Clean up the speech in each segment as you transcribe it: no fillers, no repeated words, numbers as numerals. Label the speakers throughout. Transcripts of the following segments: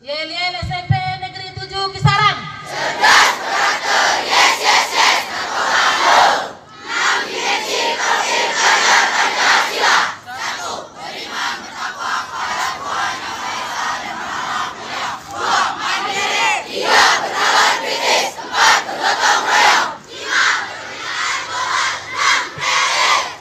Speaker 1: YLYL SMP Negeri 7 Kisaran.
Speaker 2: Cerdas, beratur, yes, yes, yes. Komando 6 dimensi tauhid belajar Pancasila. 1. Beriman bertakwa kepada Tuhan Yang Maha Esa dan Maha Mulia. 2. Mandiri. 3. Bernalar kritis. 4. Bergotong royong. 5. Berpinaan global. 6. PRI.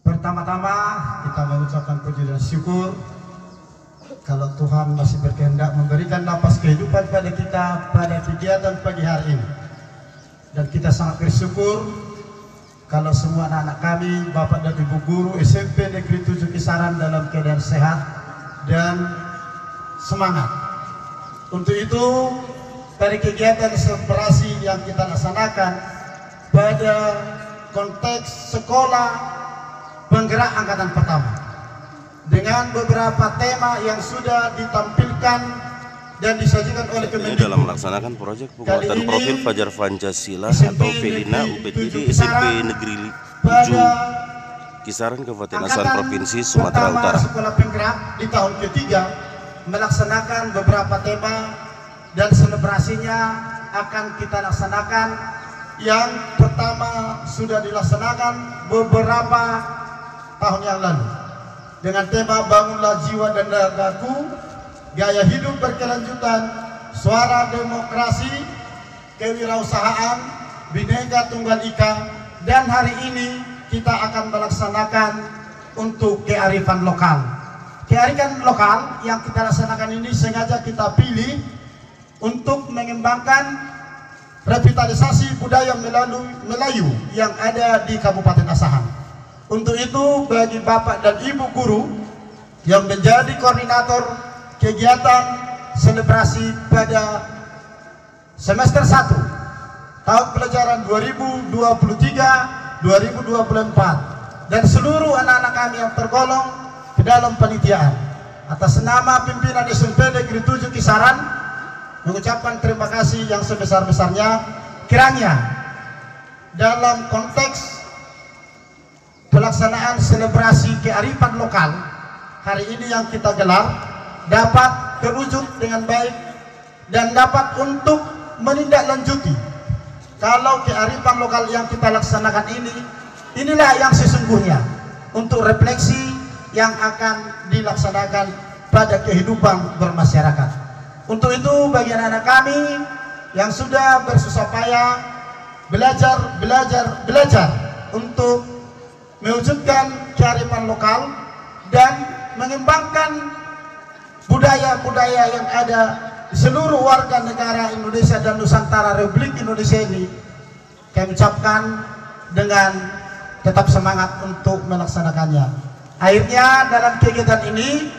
Speaker 3: Pertama-tama kita mengucapkan puji dan syukur kalau Tuhan masih berkehendak memberikan napas kehidupan pada kita pada kegiatan pagi hari ini. Dan kita sangat bersyukur kalau semua anak-anak kami, Bapak dan Ibu Guru SMP Negeri 7 Kisaran dalam keadaan sehat dan semangat. Untuk itu, pada kegiatan selebrasi yang kita laksanakan pada konteks sekolah penggerak angkatan pertama dengan beberapa tema yang sudah ditampilkan dan disajikan oleh Kemendikbud
Speaker 4: dalam melaksanakan proyek penguatan profil Fajar Pancasila atau Felina UPTD SMP Negeri 7 Kisaran Kabupaten Asal Provinsi Sumatera Utara.
Speaker 3: Sekolah penggerak di tahun ketiga melaksanakan beberapa tema dan selebrasinya akan kita laksanakan. Yang pertama sudah dilaksanakan beberapa tahun yang lalu dengan tema bangunlah jiwa dan ragaku, gaya hidup berkelanjutan, suara demokrasi, kewirausahaan, Bhinneka Tunggal Ika, dan hari ini kita akan melaksanakan untuk kearifan lokal. Kearifan lokal yang kita laksanakan ini sengaja kita pilih untuk mengembangkan revitalisasi budaya Melayu yang ada di Kabupaten Asahan. Untuk itu bagi Bapak dan Ibu Guru yang menjadi koordinator kegiatan selebrasi pada semester 1 tahun pelajaran 2023-2024 dan seluruh anak-anak kami yang tergolong ke dalam panitiaan, atas nama pimpinan SMP Negeri 7 Kisaran mengucapkan terima kasih yang sebesar-besarnya. Kiranya dalam konteks pelaksanaan selebrasi kearifan lokal hari ini yang kita gelar dapat terwujud dengan baik dan dapat untuk menindaklanjuti kalau kearifan lokal yang kita laksanakan inilah yang sesungguhnya untuk refleksi yang akan dilaksanakan pada kehidupan bermasyarakat. Untuk itu bagi anak-anak kami yang sudah bersusah payah belajar untuk mewujudkan kearifan lokal dan mengembangkan budaya-budaya yang ada di seluruh warga negara Indonesia dan Nusantara Republik Indonesia ini, kami ucapkan dengan tetap semangat untuk melaksanakannya. Akhirnya dalam kegiatan ini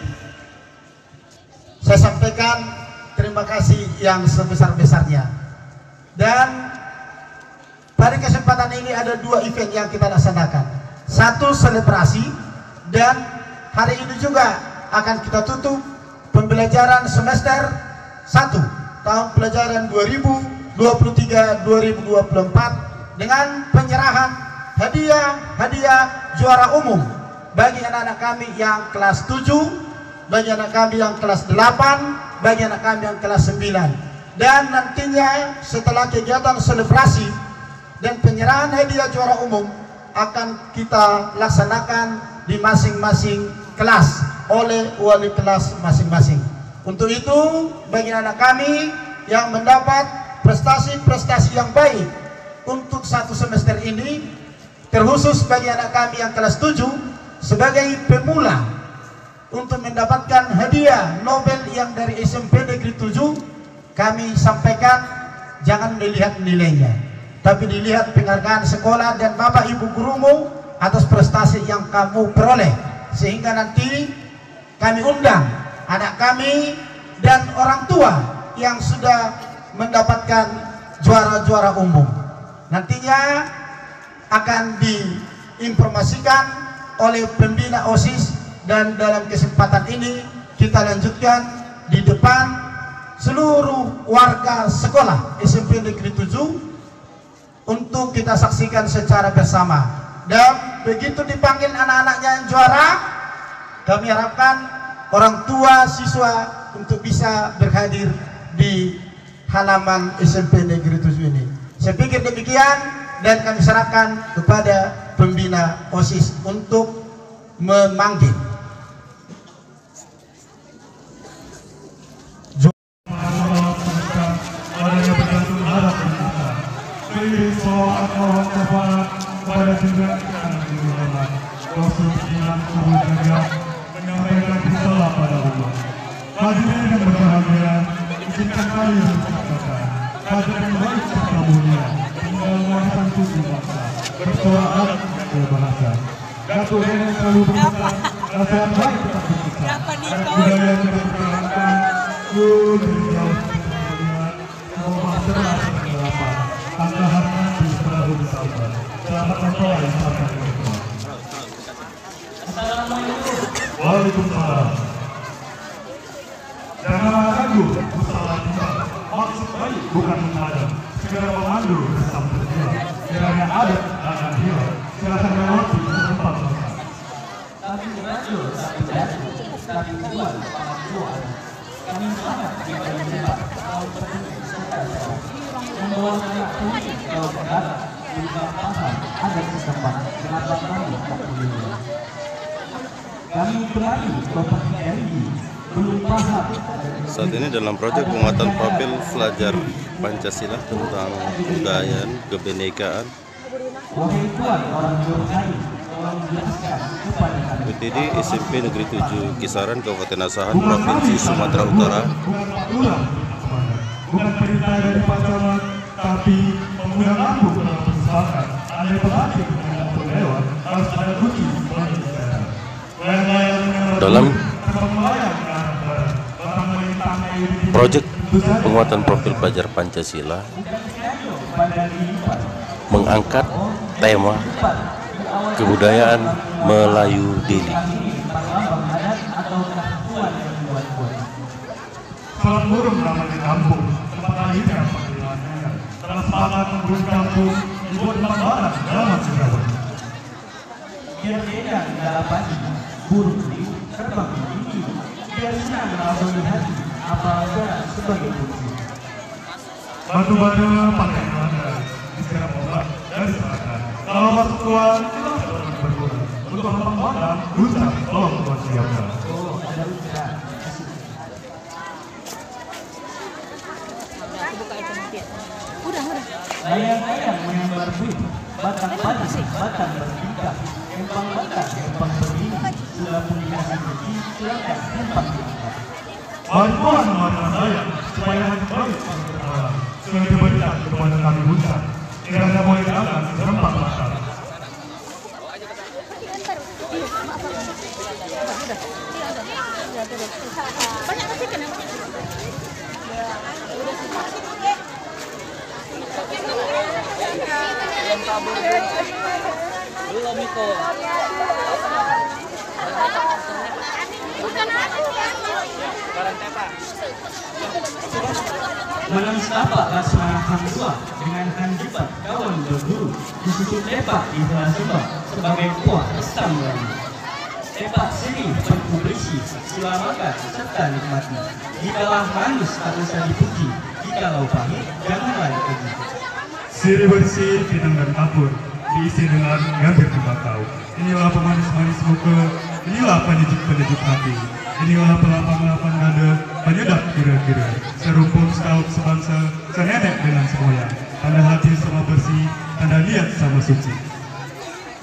Speaker 3: saya sampaikan terima kasih yang sebesar-besarnya. Dan pada kesempatan ini ada 2 event yang kita laksanakan. Satu selebrasi, dan hari ini juga akan kita tutup pembelajaran semester 1 tahun pelajaran 2023-2024 dengan penyerahan hadiah juara umum bagi anak-anak kami yang kelas 7, bagi anak kami yang kelas 8, bagi anak kami yang kelas 9. Dan nantinya setelah kegiatan selebrasi dan penyerahan hadiah juara umum akan kita laksanakan di masing-masing kelas oleh wali kelas masing-masing. Untuk itu bagi anak kami yang mendapat prestasi-prestasi yang baik untuk 1 semester ini, terkhusus bagi anak kami yang kelas 7 sebagai pemula untuk mendapatkan hadiah Nobel yang dari SMP Negeri 7, kami sampaikan jangan melihat nilainya, tapi dilihat penghargaan sekolah dan Bapak Ibu gurumu atas prestasi yang kamu peroleh, sehingga nanti kami undang anak kami dan orang tua yang sudah mendapatkan juara-juara umum. Nantinya akan diinformasikan oleh pembina OSIS, dan dalam kesempatan ini kita lanjutkan di depan seluruh warga sekolah SMP Negeri 7 untuk kita saksikan secara bersama. Dan begitu dipanggil anak-anaknya yang juara, kami harapkan orang tua siswa untuk bisa berhadir di halaman SMP Negeri 7 ini. Saya pikir demikian, dan kami serahkan kepada pembina OSIS untuk memanggil.
Speaker 5: Kepada juga anak dihormat, Rasul menyampaikan risalah pada umat. Hadirin yang berbahagia, izinkan kami berkata, kader yang baik serta mulia, tinggal warisan suci bangsa, bersuara adat dan bahasa. Datuk Nenek selalu berpesan, nasihat baik tetap berpesan, dan budaya yang berperangkan, jauh semua serah kegelapan, angka harta di perahu bersabar. Selamat datang yang akan berikut. Waalaikumsalam. Jangan ragu, usaha kita. Maksud baik bukan menghadap. Segera memandu bersama berjalan. Kiranya adat akan hilang. Silakan melewati tempat masa.
Speaker 6: Tapi ragu, tapi datu, tapi tuan, para tuan. Kami sangat berterima kalau bertemu serta membawa anak politik kalau berada. Juga paham adat setempat kenapa kami tak boleh. Kami kembali properti janji belum paham.
Speaker 4: Saat ini dalam proyek penguatan profil pelajar Pancasila tentang kebudayaan kebinekaan.
Speaker 6: Wahai Tuan orang berkahi, tolong jelaskan kepada kami.
Speaker 4: UTD SMP Negeri 7 Kisaran Kabupaten Asahan Provinsi Sumatera Utara.
Speaker 5: Bukan perintah dari pacaran, tapi pengguna lambung dalam perpustakaan. Andai pelatih dengan lewat harus ada kunci bagi kita.
Speaker 4: Dalam proyek penguatan profil pelajar Pancasila mengangkat tema kebudayaan Melayu Deli.
Speaker 5: Salam burung ramai di kampung, tempat lahirnya panggilannya. Telah sepakat membuat kampung, dibuat lembaran dalam sejarah.
Speaker 6: Biar beda dalam pagi, burung liu terbang tinggi. Biar senang melalui hati, apa ada sebagai kunci.
Speaker 5: Batu-batu pakai melanggar, disiram obat dari selatan. Kalau masuk tuan, jelas orang berguna. Untuk lambang badan, ucap tolong tuan siapkan.
Speaker 6: Oh, ada ucap. Layang-layang menyambar buih, batang padi, batang bertingkah, empang batang, empang berdiri, sudah punya rezeki, silakan empang bertingkah.
Speaker 5: Bantuan mata saya, supaya hati baik berkepala. Sudah diberikan kepada kami ucap. Kiranya boleh datang serempak mata.
Speaker 2: Banyak nasi kan?
Speaker 7: Belum itu.
Speaker 6: Menang setapak Laksamana Hang Tua dengan Han Jibat kawan berguru disusun tepak di Hela Sumba sebagai kuah Islam Melayu. Tepak seni penuh berisi, sila makan serta nikmati. Jikalau manis tak usah dipuji, jikalau pahit janganlah dipuji.
Speaker 5: Siri bersih, pinang dan kapur, diisi dengan gambir tembakau. Inilah pemanis-manis muka, inilah penyejuk-penyejuk hati. Inilah pelapang-lapang nada, penyedap kira-kira. Serumpun sekaut sebangsa, senenek dengan semoyang. Tanda hati sama bersih, tanda niat sama suci.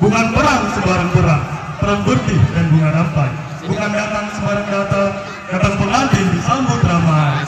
Speaker 5: Bukan perang sembarang perang, perang bertih dan bunga rampai. Bukan datang sembarang datang pengantin disambut ramai.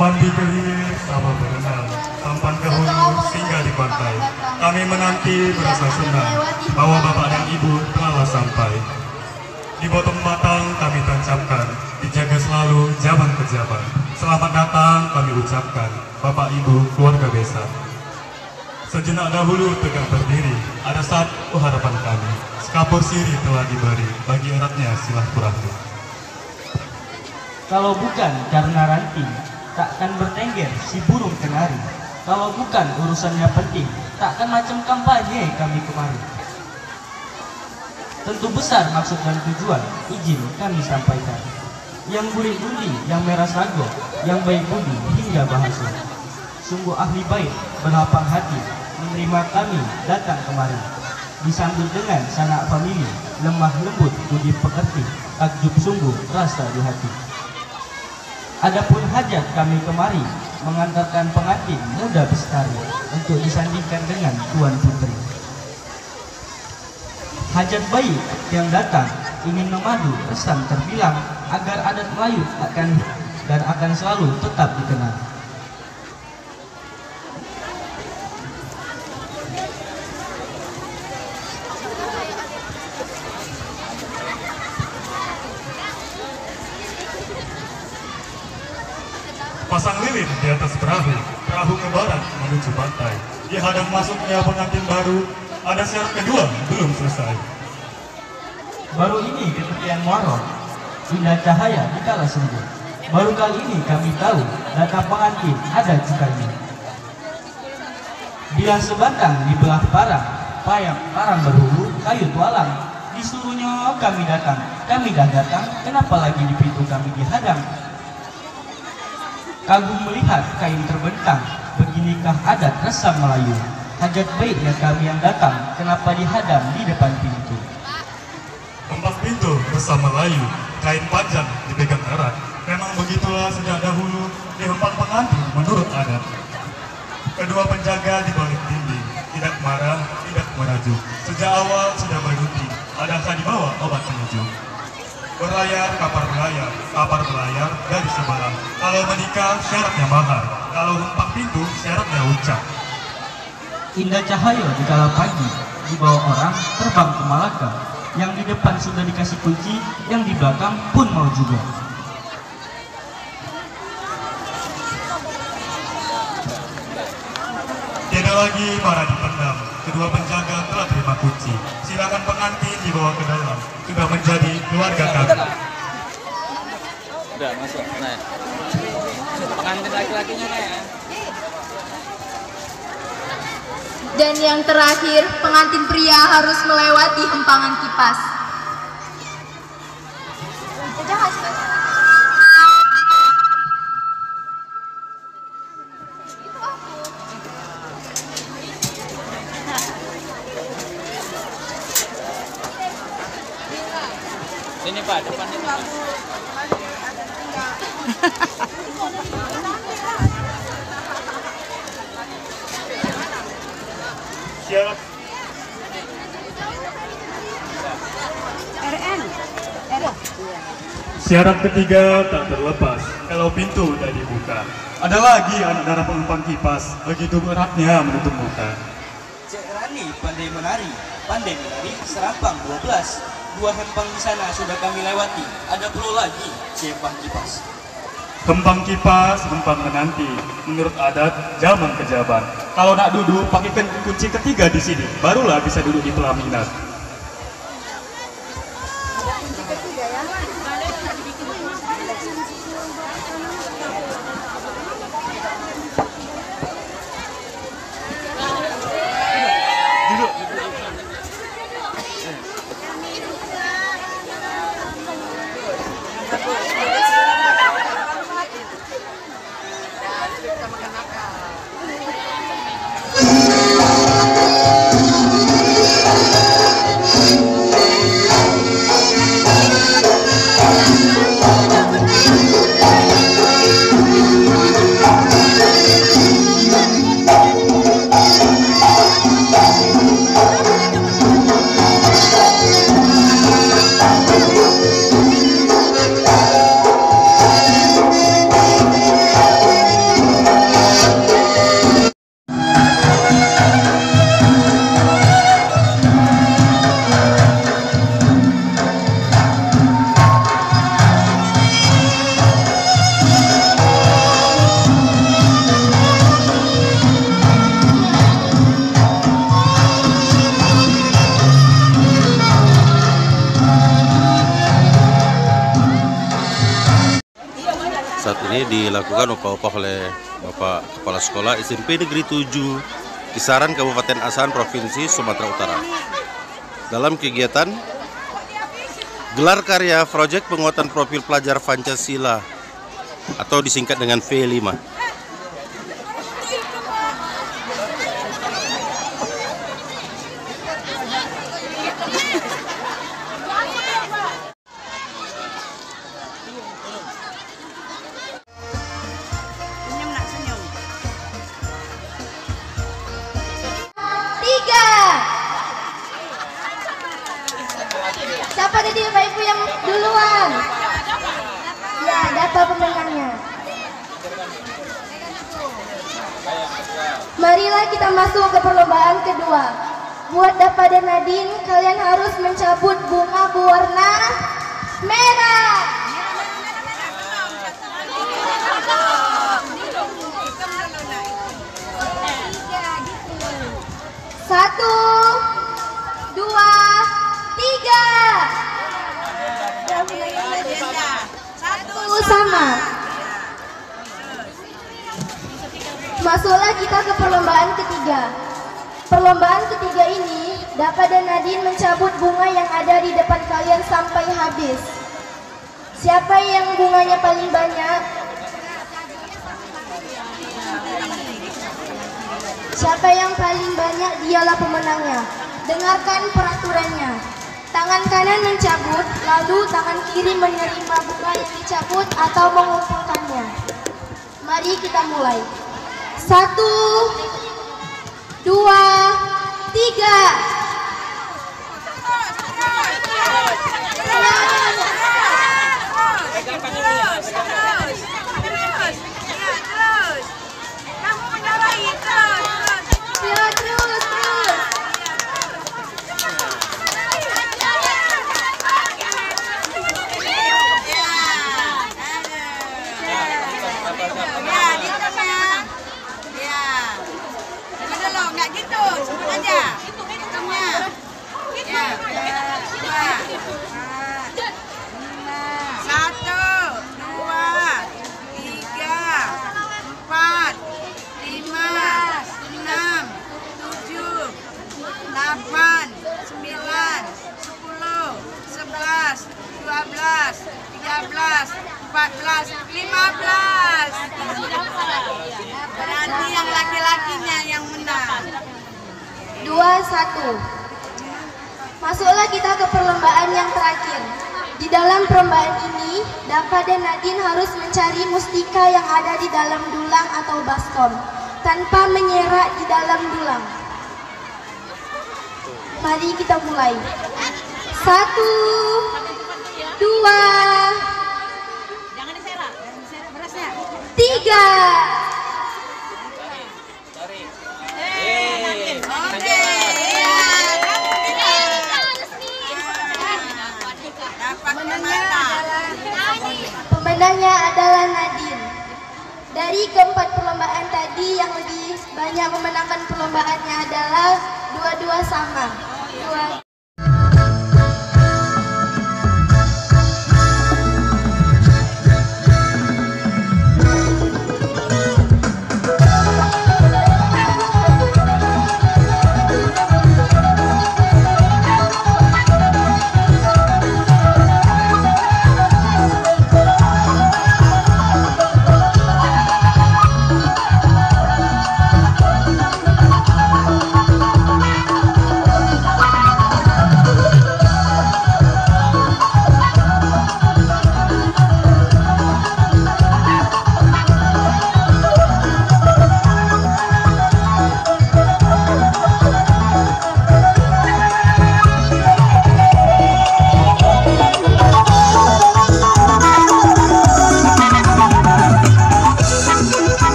Speaker 5: Mandi ke hilir sama berenang, sampan ke hulu singgah di pantai. Kami menanti berasa senang bahwa bapak dan ibu telah sampai. Di botol batang kami tancapkan, dijaga selalu zaman ke zaman. Selamat datang kami ucapkan, bapak ibu keluarga besar. Sejenak dahulu tegak berdiri, ada satu harapan kami. Sekapur siri telah diberi, bagi eratnya silaturahmi.
Speaker 6: Kalau bukan karena ranting, takkan bertengger si burung kenari. Kalau bukan urusannya penting, takkan macam kampanye kami kemari. Tentu besar maksud dan tujuan, izin kami sampaikan. Yang gurih-gurih, yang merah sago, yang baik budi hingga bahasa. Sungguh ahli baik, berlapang hati, menerima kami datang kemari. Disambut dengan sanak famili, lemah lembut budi pekerti, takjub sungguh rasa di hati. Adapun hajat kami kemari, mengantarkan pengantin muda bestari untuk disandingkan dengan Tuan Putri. Hajat bayi yang datang ingin memadu pesan terbilang agar adat Melayu akan selalu tetap dikenal.
Speaker 5: Pasang lilin di atas perahu, perahu ke barat menuju pantai. Dihadang masuknya pengantin baru, ada syarat kedua belum selesai.
Speaker 6: Baru ini ketepian Muharram, indah cahaya di kala senja. Baru kali ini kami tahu data pengantin ada cukanya. Bila sebatang dibelah parang, parang berhulu, kayu tualang. Disuruhnya kami datang, kami dah datang, kenapa lagi di pintu kami dihadang? Kagum melihat kain terbentang, beginikah adat resam Melayu. Hajat baiknya kami yang datang, kenapa dihadang di depan pintu?
Speaker 5: Empat pintu bersama Melayu, kain panjang dipegang erat. Memang begitulah sejak dahulu dihempang pengantin menurut adat. Kedua penjaga di balik dinding, tidak marah, tidak merajuk. Sejak awal sudah berhenti, adakah dibawa obat penyejuk? Berlayar, kapar belayar dari sebelah. Kalau menikah syaratnya mahar, kalau hempang pintu syaratnya ucap.
Speaker 6: Indah cahaya di kala pagi, dibawa orang terbang ke Malaka. Yang di depan sudah dikasih kunci, yang di belakang pun mau juga.
Speaker 5: Tidak lagi para dipendam, kedua penjaga telah terima kunci. Silakan pengantin dibawa ke dalam, sudah menjadi keluarga kami.
Speaker 7: Udah masuk, nah. Pengantin laki-lakinya nih.
Speaker 2: Dan yang terakhir, pengantin pria harus melewati hempangan kipas.
Speaker 7: Sini Pak, depan ini Pak.
Speaker 5: Syarat ketiga tak terlepas kalau pintu sudah dibuka. Ada lagi anak darah pengempang kipas, begitu beratnya menutup muka.
Speaker 6: Cek Rani pandai menari serampang 12. Dua hempang di sana sudah kami lewati, ada perlu lagi si hempang kipas.
Speaker 5: Hempang kipas, hempang menanti, menurut adat zaman kejaban. Kalau nak duduk, pakaikan kunci ketiga di sini, barulah bisa duduk di pelaminan.
Speaker 4: ini dilakukan upah-upah oleh Bapak Kepala Sekolah SMP Negeri 7 Kisaran Kabupaten Asahan Provinsi Sumatera Utara. Dalam kegiatan gelar karya proyek penguatan profil pelajar Pancasila atau disingkat dengan V5.
Speaker 2: Siapa tadi Bapak Ibu yang duluan? Ya, data pemenangnya. Marilah kita masuk ke perlombaan kedua. Buat Dapa dan Nadine, kalian harus mencabut bunga berwarna merah. Satu, dua, tiga. Satu sama. Masuklah kita ke perlombaan ketiga. Perlombaan ketiga ini, Dapa dan Nadine mencabut bunga yang ada di depan kalian sampai habis. Siapa yang bunganya paling banyak? Siapa yang paling banyak dialah pemenangnya. Dengarkan peraturannya. Tangan kanan mencabut, lalu tangan kiri menerima bunga yang dicabut atau mengumpulkannya. Mari kita mulai. 1, 2, 3.
Speaker 8: Berarti yang laki-lakinya yang menang.
Speaker 2: 2-1. Masuklah kita ke perlombaan yang terakhir. Di dalam perlombaan ini, Dapa dan Nadine harus mencari mustika yang ada di dalam dulang atau baskom tanpa menyerak di dalam dulang. Mari kita mulai. 1, 2, 3. Pemenangnya adalah Nadine. Dari keempat perlombaan tadi, yang lebih banyak memenangkan perlombaannya adalah dua-dua sama.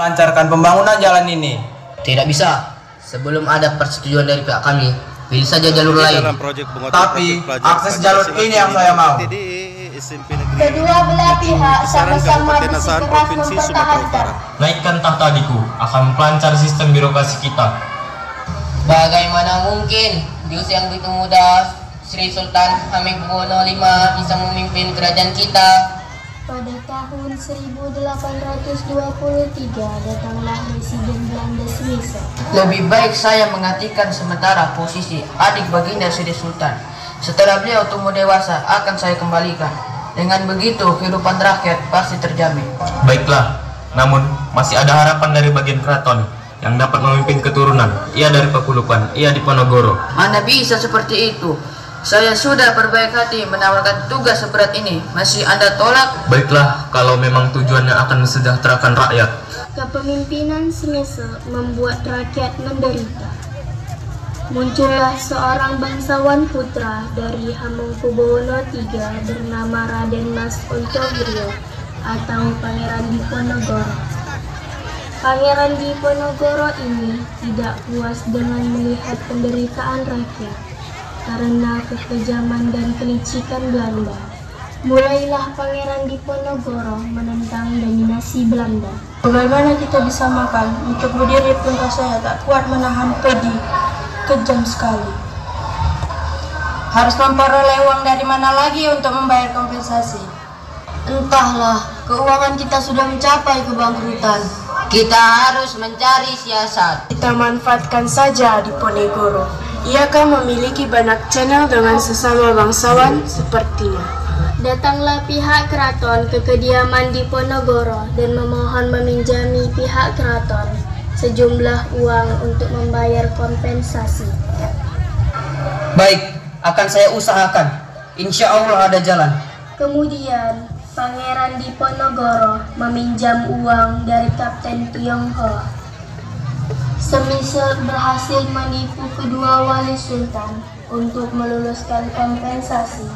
Speaker 7: melancarkan pembangunan jalan ini.
Speaker 9: Tidak bisa. Sebelum ada persetujuan dari pihak kami, pilih saja jalur lain.
Speaker 7: Tapi akses jalur ini yang saya mau.
Speaker 2: Kedua belah pihak sama-sama bersikeras mempertahankan.
Speaker 10: Naikkan tahtadiku akan melancar sistem birokrasi kita.
Speaker 9: Bagaimana mungkin di usia yang begitu muda Sri Sultan Hamengkubuwono V bisa memimpin kerajaan kita?
Speaker 2: Pada tahun 1823 datanglah Residen Belanda Swiss.
Speaker 9: Lebih baik saya menggantikan sementara posisi adik baginda Sri Sultan. Setelah beliau tumbuh dewasa akan saya kembalikan. Dengan begitu kehidupan rakyat pasti terjamin.
Speaker 10: Baiklah, namun masih ada harapan dari bagian keraton yang dapat memimpin keturunan. Ia dari Pakulupan, ia di Ponorogo.
Speaker 9: Mana bisa seperti itu? Saya sudah berbaik hati menawarkan tugas seberat ini. Masih Anda tolak?
Speaker 10: Baiklah, kalau memang tujuannya akan mensejahterakan rakyat.
Speaker 2: Kepemimpinan semesta membuat rakyat menderita. Muncullah seorang bangsawan putra dari Hamengkubuwono III bernama Raden Mas Ontogrio atau Pangeran Diponegoro. Pangeran Diponegoro ini tidak puas dengan melihat penderitaan rakyat karena kekejaman dan kelicikan Belanda. Mulailah Pangeran Diponegoro menentang dominasi Belanda. Bagaimana kita bisa makan? Untuk berdiri pun rasanya tak kuat menahan pedih. Kejam sekali. Harus memperoleh uang dari mana lagi untuk membayar kompensasi? Entahlah, keuangan kita sudah mencapai kebangkrutan.
Speaker 9: Kita harus mencari siasat.
Speaker 2: Kita manfaatkan saja Diponegoro. Ia kan memiliki banyak channel dengan sesama bangsawan sepertinya. Datanglah pihak keraton ke kediaman Diponegoro dan memohon meminjami pihak keraton sejumlah uang untuk membayar kompensasi.
Speaker 9: Baik, akan saya usahakan. Insya Allah ada jalan.
Speaker 2: Kemudian Pangeran Diponegoro meminjam uang dari Kapten Tionghoa. Semisal berhasil menipu kedua wali sultan untuk meluluskan kompensasi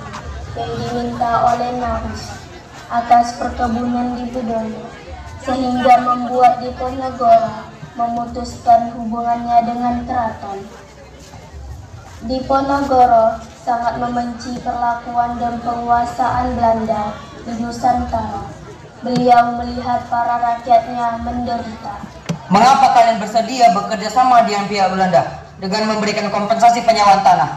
Speaker 2: yang diminta oleh Nahus atas perkebunan di Bedono, sehingga membuat Diponegoro memutuskan hubungannya dengan keraton. Diponegoro sangat membenci perlakuan dan penguasaan Belanda di Nusantara. Beliau melihat para rakyatnya menderita.
Speaker 9: Mengapa kalian bersedia bekerja sama dengan pihak Belanda dengan memberikan kompensasi penyewaan tanah?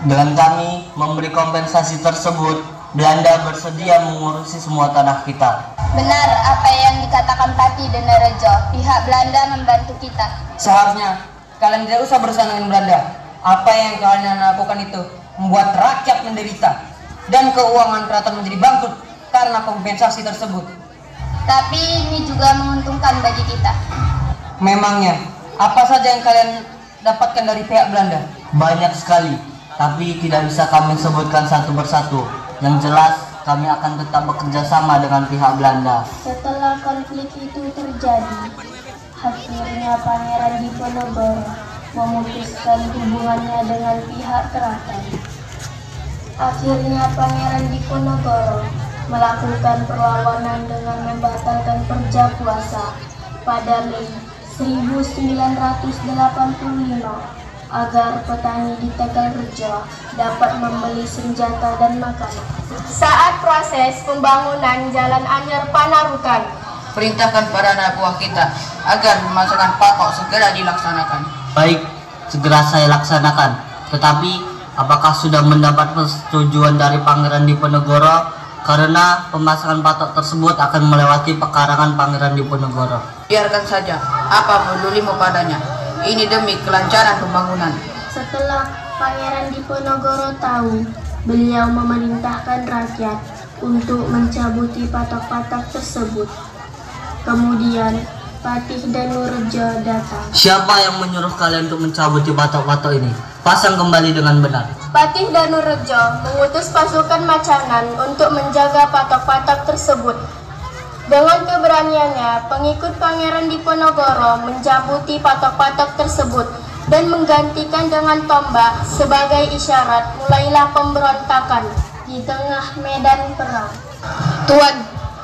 Speaker 9: Dengan kami memberi kompensasi tersebut, Belanda bersedia mengurusi semua tanah kita.
Speaker 2: Benar apa yang dikatakan Pati Denerejo, pihak Belanda membantu kita.
Speaker 9: Seharusnya kalian tidak usah berurusan dengan Belanda. Apa yang kalian lakukan itu membuat rakyat menderita dan keuangan keraton menjadi bangkrut karena kompensasi tersebut.
Speaker 2: Tapi ini juga menguntungkan bagi kita.
Speaker 9: Memangnya apa saja yang kalian dapatkan dari pihak Belanda?
Speaker 11: Banyak sekali, tapi tidak bisa kami sebutkan satu persatu. Yang jelas kami akan tetap bekerja sama dengan pihak Belanda.
Speaker 2: Setelah konflik itu terjadi, akhirnya Pangeran Diponegoro memutuskan hubungannya dengan pihak keraton. Akhirnya Pangeran Diponegoro melakukan perlawanan dengan membatalkan perja puasa pada Mei 1985 agar petani di Tegalrejo dapat membeli senjata dan makanan. Saat proses pembangunan Jalan Anyar Panarukan,
Speaker 9: Perintahkan para anak buah kita agar pemasangan patok segera dilaksanakan.
Speaker 11: Baik, segera saya laksanakan. Tetapi, apakah sudah mendapat persetujuan dari Pangeran Diponegoro? Karena pemasangan patok tersebut akan melewati pekarangan Pangeran Diponegoro.
Speaker 9: Biarkan saja, apa pedulimu padanya? Ini demi kelancaran pembangunan.
Speaker 2: Setelah Pangeran Diponegoro tahu, beliau memerintahkan rakyat untuk mencabuti patok-patok tersebut. Kemudian Patih Danurejo datang.
Speaker 11: Siapa yang menyuruh kalian untuk mencabuti patok-patok ini? Pasang kembali dengan benar.
Speaker 2: Patih Danurejo mengutus pasukan Macanan untuk menjaga patok-patok tersebut. Dengan keberaniannya, pengikut Pangeran Diponegoro mencabuti patok-patok tersebut dan menggantikan dengan tombak sebagai isyarat mulailah pemberontakan di tengah medan perang.
Speaker 12: Tuan,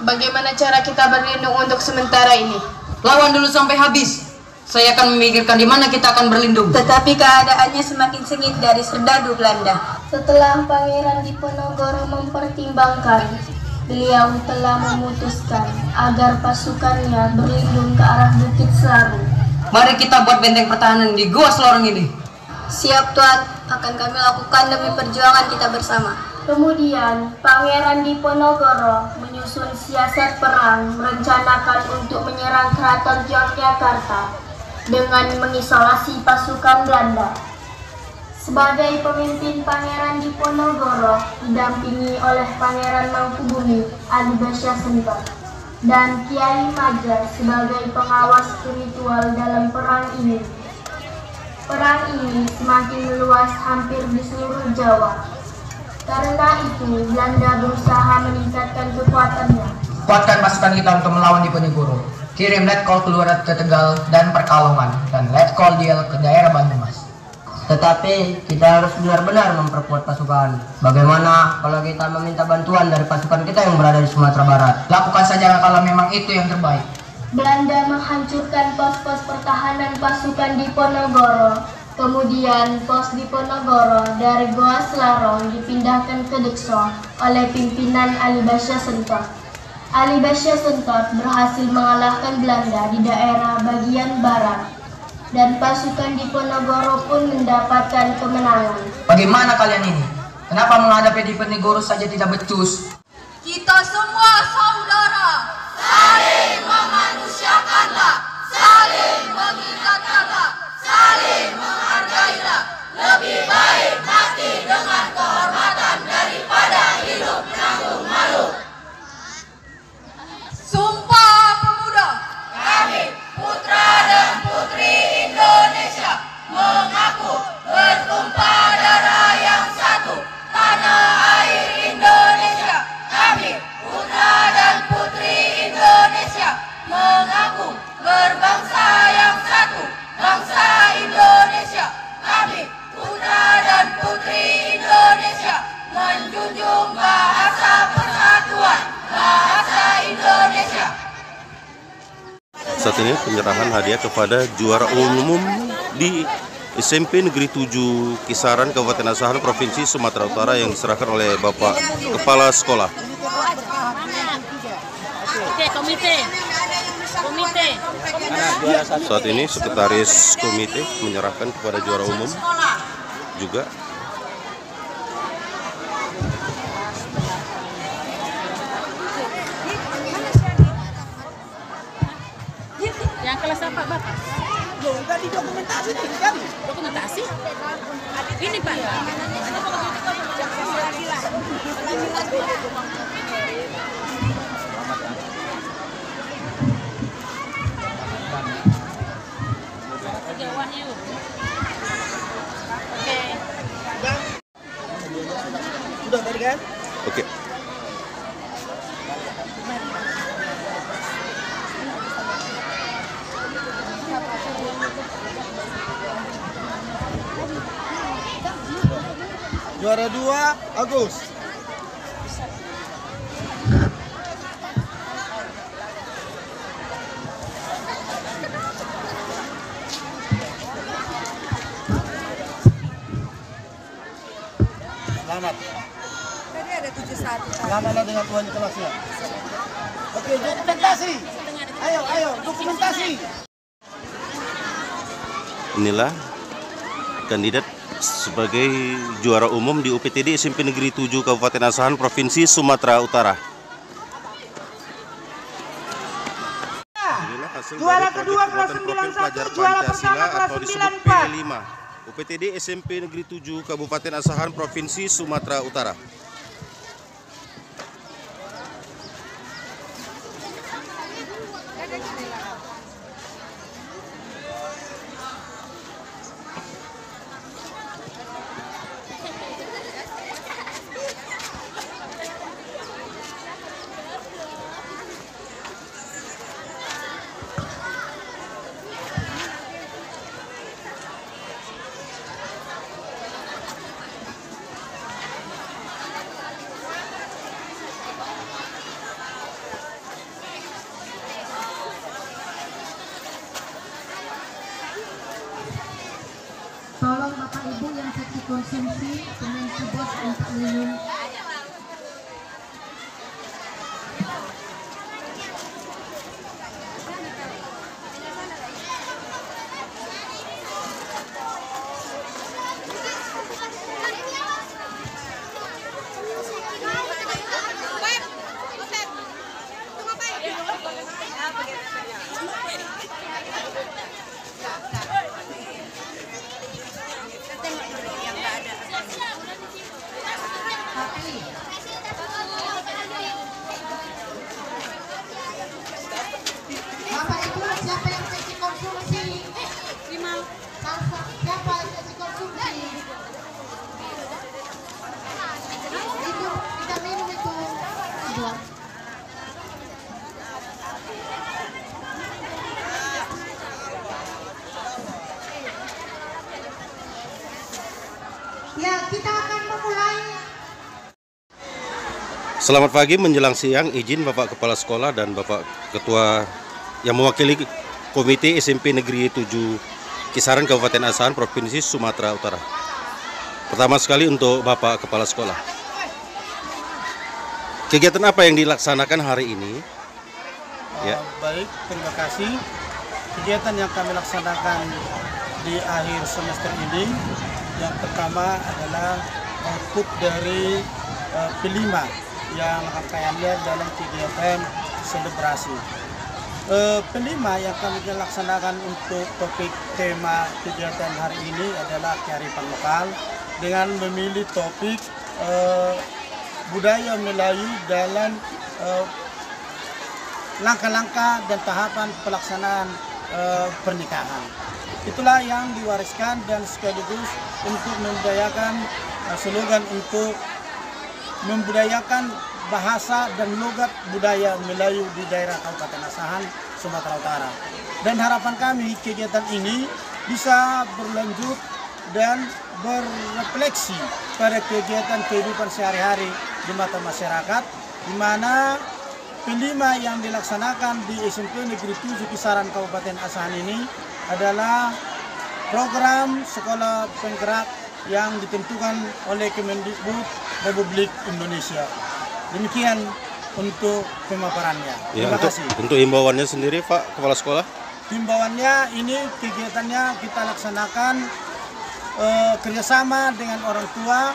Speaker 12: bagaimana cara kita berlindung untuk sementara ini? Lawan dulu sampai habis. Saya akan memikirkan di mana kita akan berlindung.
Speaker 13: Tetapi keadaannya semakin sengit dari serdadu Belanda. Setelah Pangeran Diponegoro mempertimbangkan, beliau telah memutuskan agar pasukannya berlindung ke arah Bukit Selaru.
Speaker 12: Mari kita buat benteng pertahanan di Gua Selorong ini.
Speaker 13: Siap Tuan, akan kami lakukan demi perjuangan kita bersama. Kemudian Pangeran Diponegoro menyusun siasat perang, merencanakan untuk menyerang Keraton Yogyakarta dengan mengisolasi pasukan Belanda. Sebagai pemimpin Pangeran Diponegoro didampingi oleh Pangeran Mangkubumi Alibasya Sentot dan Kiai Maja sebagai pengawas spiritual dalam perang ini. Perang ini semakin meluas hampir di seluruh Jawa. Karena itu, Belanda berusaha meningkatkan kekuatannya.
Speaker 12: Kuatkan pasukan kita untuk melawan Diponegoro. Kirim letkol keluar ke Tegal dan Perkalongan, dan letkol Diel ke daerah Banyumas.
Speaker 11: Tetapi kita harus benar-benar memperkuat pasukan. Bagaimana kalau kita meminta bantuan dari pasukan kita yang berada di Sumatera Barat?
Speaker 12: Lakukan saja kalau memang itu yang terbaik.
Speaker 13: Belanda menghancurkan pos-pos pertahanan pasukan Diponegoro. Kemudian pos Diponegoro dari Goa Selarong dipindahkan ke Dekso oleh pimpinan Alibasya Sentot. Alibasya Sentot berhasil mengalahkan Belanda di daerah bagian barat dan pasukan Diponegoro pun mendapatkan kemenangan.
Speaker 12: Bagaimana kalian ini? Kenapa menghadapi Diponegoro saja tidak becus?
Speaker 2: Kita semua saudara. Saling memanusiakanlah, saling mengingatkanlah, saling menghargailah. Lebih baik mati dengan kehormatan daripada hidup menanggung malu. Sumpah Pemuda, kami putra dan putri Indonesia mengaku bertumpah darah yang satu, tanah air Indonesia. Kami putra dan putri Indonesia mengaku berbangsa yang satu, bangsa Indonesia. Kami putra dan putri Indonesia menjunjung bahasa persatuan, bahasa Indonesia.
Speaker 4: Saat ini penyerahan hadiah kepada juara umum di SMP Negeri 7 Kisaran Kabupaten Asahan Provinsi Sumatera Utara yang diserahkan oleh Bapak Kepala Sekolah.
Speaker 1: Komite.
Speaker 4: Saat ini Sekretaris Komite menyerahkan kepada juara umum juga.
Speaker 1: Yang kelas apa, Bapak?
Speaker 2: Tadi dokumentasi nih, jadi.
Speaker 1: Dokumentasi? Ini, Pak. Oke, Wahyu. Oke.
Speaker 2: Sudah tadi kan?
Speaker 4: Oke.
Speaker 2: Juara 2 Agus. Selamat.
Speaker 8: Tadi ada 71.
Speaker 2: Selamat dengan tuan kelasnya. Oke, dokumentasi. Ayo, dokumentasi.
Speaker 4: Inilah kandidat sebagai juara umum di UPTD SMP Negeri 7 Kabupaten Asahan Provinsi Sumatera Utara. Inilah hasil
Speaker 2: Juara
Speaker 4: dari
Speaker 2: kedua
Speaker 4: proyek
Speaker 2: kelas
Speaker 4: pembuatan profil
Speaker 2: 91,
Speaker 4: pelajar
Speaker 2: juara
Speaker 4: Pancasila
Speaker 2: pertama kelas
Speaker 4: atau disebut
Speaker 2: 94.
Speaker 4: P5. UPTD SMP Negeri 7 Kabupaten Asahan Provinsi Sumatera Utara.
Speaker 2: konsumsi dengan tugas untuk minum.
Speaker 14: Bapak Ibu, siapa yang sesi konsumsi? Siapa yang sesi konsumsi? Itu kita minum itu. Ya, kita akan memulai.
Speaker 4: Selamat pagi menjelang siang, izin Bapak Kepala Sekolah dan Bapak Ketua yang mewakili Komite SMP Negeri 7 Kisaran Kabupaten Asahan Provinsi Sumatera Utara. Pertama sekali untuk Bapak Kepala Sekolah. Kegiatan apa yang dilaksanakan hari ini? Ya.
Speaker 3: Baik, terima kasih. Kegiatan yang kami laksanakan di akhir semester ini, yang pertama adalah output dari P5 yang rangkaiannya dalam kegiatan selebrasi. P5 yang kami laksanakan untuk topik tema kegiatan hari ini adalah kearifan lokal dengan memilih topik budaya Melayu dalam langkah-langkah dan tahapan pelaksanaan pernikahan. Itulah yang diwariskan dan sekaligus untuk membudayakan slogan untuk membudayakan bahasa dan logat budaya Melayu di daerah Kabupaten Asahan, Sumatera Utara. Dan harapan kami kegiatan ini bisa berlanjut dan berefleksi pada kegiatan kehidupan sehari-hari di mata masyarakat, di mana P5 yang dilaksanakan di SMP Negeri 7 Kisaran Kabupaten Asahan ini adalah program sekolah penggerak yang ditentukan oleh Kemendikbud Republik Indonesia. Demikian untuk pemaparannya.
Speaker 4: Ya,
Speaker 3: Terima kasih.
Speaker 4: Untuk himbauannya sendiri, Pak Kepala Sekolah?
Speaker 3: Himbauannya ini kegiatannya kita laksanakan kerjasama dengan orang tua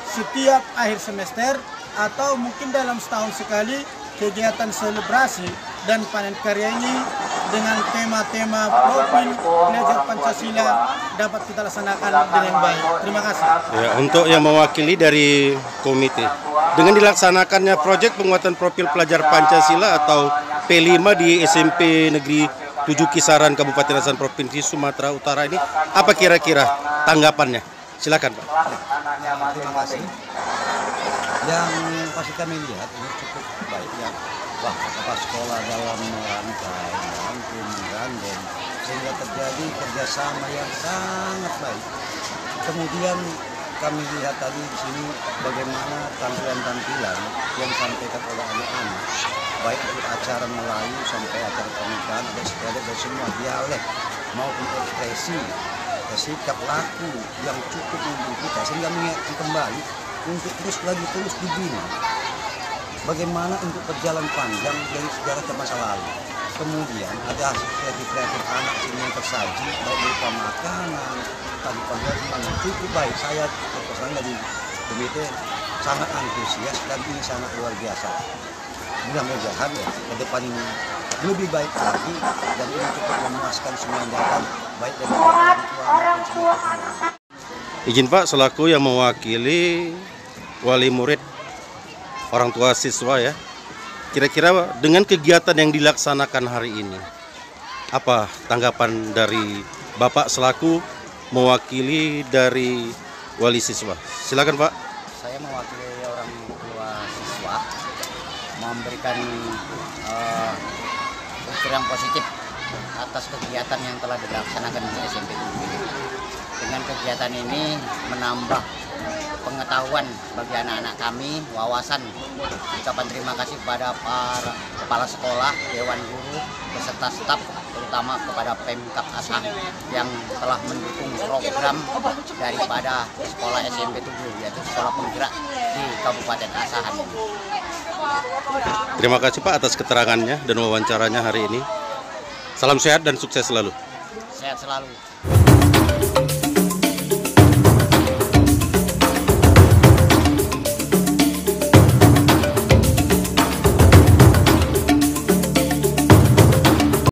Speaker 3: setiap akhir semester atau mungkin dalam setahun sekali kegiatan selebrasi dan panen karya ini dengan tema-tema profil pelajar Pancasila dapat kita laksanakan dengan baik. Terima kasih.
Speaker 4: Ya, untuk yang mewakili dari komite, dengan dilaksanakannya proyek penguatan profil pelajar Pancasila atau P5 di SMP Negeri 7 Kisaran Kabupaten Asahan Provinsi Sumatera Utara ini, apa kira-kira tanggapannya? Silakan, Pak.
Speaker 15: Terima kasih. Yang pasti kami lihat ini cukup baik ya, Bapak sekolah dalam merangkai, merangkum, sehingga terjadi kerjasama yang sangat baik. Kemudian kami lihat tadi di sini bagaimana tampilan-tampilan yang disampaikan oleh anak-anak, baik dari acara Melayu sampai acara pernikahan, ada semua dialek maupun ekspresi, sikap laku yang cukup membuat kita, sehingga mengingatkan kembali untuk terus dibina bagaimana untuk berjalan panjang dari sejarah ke masa lalu. Kemudian ada hasil kreatif anak ini yang tersaji baik berupa makanan, pagi-pagi yang cukup baik. Saya terkesan dari komite sangat antusias dan ini sangat luar biasa. Mudah-mudahan ya, ke depan ini lebih baik lagi dan ini cukup memuaskan semua yang datang baik dari orang tua.
Speaker 4: Izin Pak, selaku yang mewakili wali murid, orang tua siswa ya, kira-kira dengan kegiatan yang dilaksanakan hari ini, apa tanggapan dari Bapak selaku mewakili dari wali siswa? Silakan Pak.
Speaker 15: Saya mewakili orang tua siswa memberikan unsur yang positif atas kegiatan yang telah dilaksanakan di SMP. Dengan kegiatan ini menambah pengetahuan bagi anak-anak kami, wawasan. Ucapan terima kasih kepada para kepala sekolah, dewan guru, beserta staf
Speaker 16: terutama kepada Pemkab Asahan yang telah mendukung program daripada sekolah SMP 7, yaitu sekolah penggerak di Kabupaten Asahan.
Speaker 4: Terima kasih Pak atas keterangannya dan wawancaranya hari ini. Salam sehat dan sukses selalu.
Speaker 16: Sehat selalu.